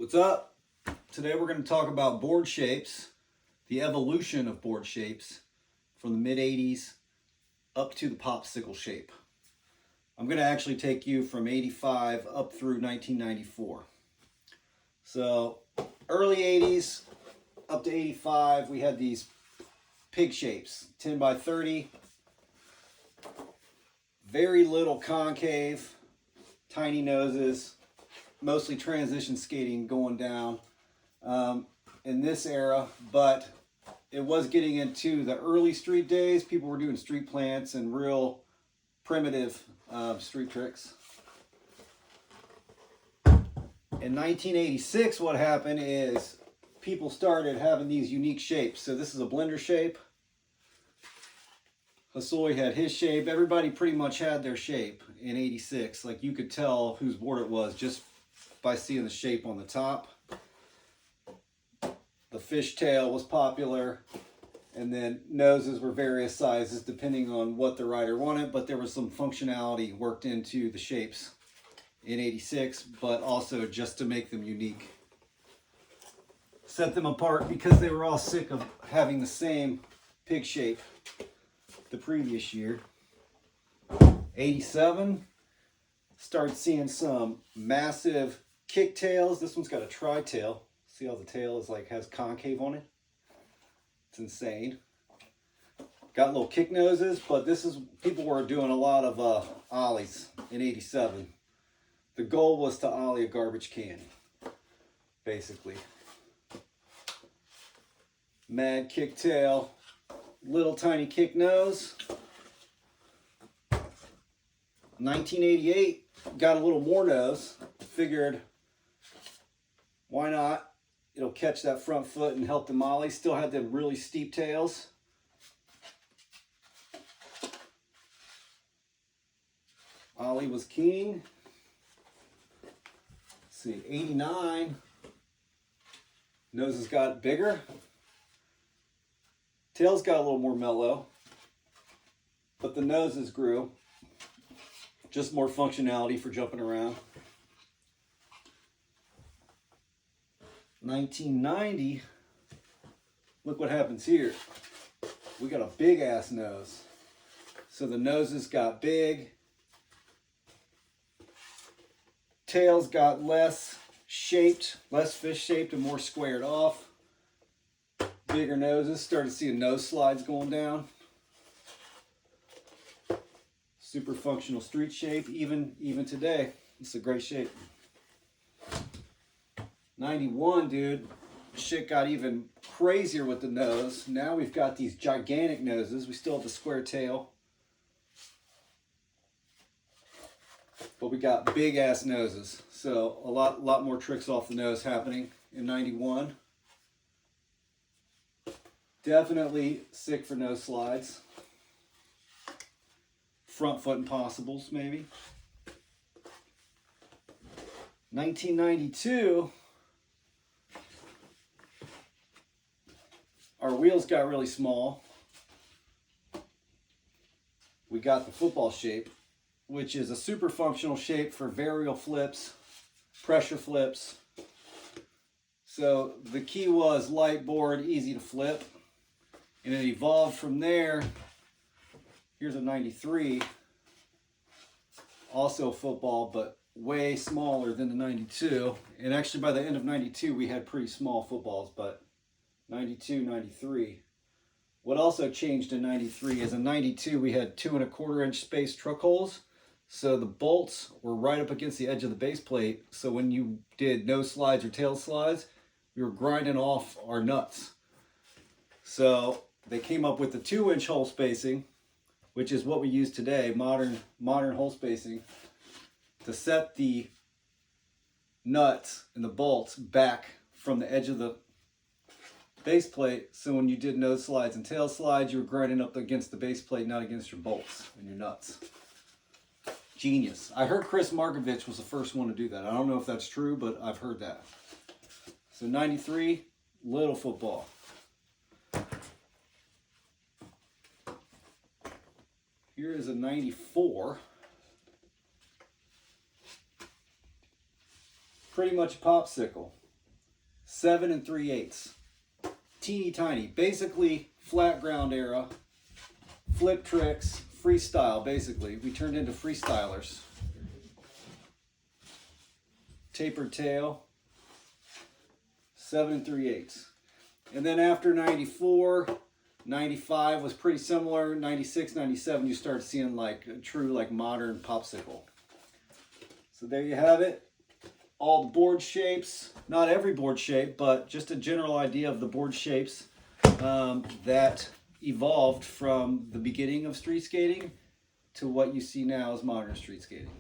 What's up? Today we're going to talk about board shapes, the evolution of board shapes from the mid-80s up to the popsicle shape. I'm going to actually take you from 85 up through 1994. So early 80s up to 85, we had these pig shapes, 10 by 30, very little concave, tiny noses, mostly transition skating going down in this era, but it was getting into the early street days. People were doing street plants and real primitive street tricks. In 1986, what happened is people started having these unique shapes. So this is a blender shape. Hassoy had his shape. Everybody pretty much had their shape in 86. Like you could tell whose board it was just by seeing the shape on the top. The fishtail was popular, and then noses were various sizes depending on what the rider wanted, but there was some functionality worked into the shapes in 86, but also just to make them unique. Set them apart because they were all sick of having the same pig shape the previous year. 87, start seeing some massive kicktails. This one's got a tri-tail. See how the tail is like has concave on it? It's insane. Got little kick noses, but this is, people were doing a lot of ollies in 87. The goal was to ollie a garbage can, basically. Mad kicktail, little tiny kick nose. 1988, got a little more nose. Figured, why not? It'll catch that front foot and help the ollie. Still had the really steep tails. Ollie was king. Let's see, 89. Noses got bigger. Tails got a little more mellow. But the noses grew. Just more functionality for jumping around. 1990, look what happens here. We got a big ass nose. So the noses got big. Tails got less shaped, less fish shaped and more squared off. Bigger noses, started seeing nose slides going down. Super functional street shape, even today. It's a great shape. 91, dude, shit got even crazier with the nose. Now we've got these gigantic noses. We still have the square tail, but we got big ass noses. So a lot more tricks off the nose happening in 91. Definitely sick for nose slides. Front foot impossibles, maybe. 1992, our wheels got really small. We got the football shape, which is a super functional shape for varial flips, pressure flips. So the key was light board, easy to flip. And it evolved from there. Here's a 93, also football, but way smaller than the 92. And actually by the end of 92, we had pretty small footballs, but 92, 93. What also changed in 93 is in 92, we had 2 1/4 inch space truck holes. So the bolts were right up against the edge of the base plate. So when you did nose slides or tail slides, we were grinding off our nuts. So they came up with the 2 inch hole spacing, which is what we use today, modern hole spacing, to set the nuts and the bolts back from the edge of the base plate. So when you did nose slides and tail slides, you were grinding up against the base plate, not against your bolts and your nuts. Genius. I heard Chris Markovich was the first one to do that. I don't know if that's true, but I've heard that. So 93, little football. Here is a 94. Pretty much a popsicle. 7 3/8. Teeny tiny. Basically, flat ground era. Flip tricks. Freestyle, basically. We turned into freestylers. Tapered tail. 7 3/8. And then after 94, 95 was pretty similar. 96, 97, you start seeing like a true like modern popsicle. So there you have it. All the board shapes, not every board shape, but just a general idea of the board shapes that evolved from the beginning of street skating to what you see now as modern street skating.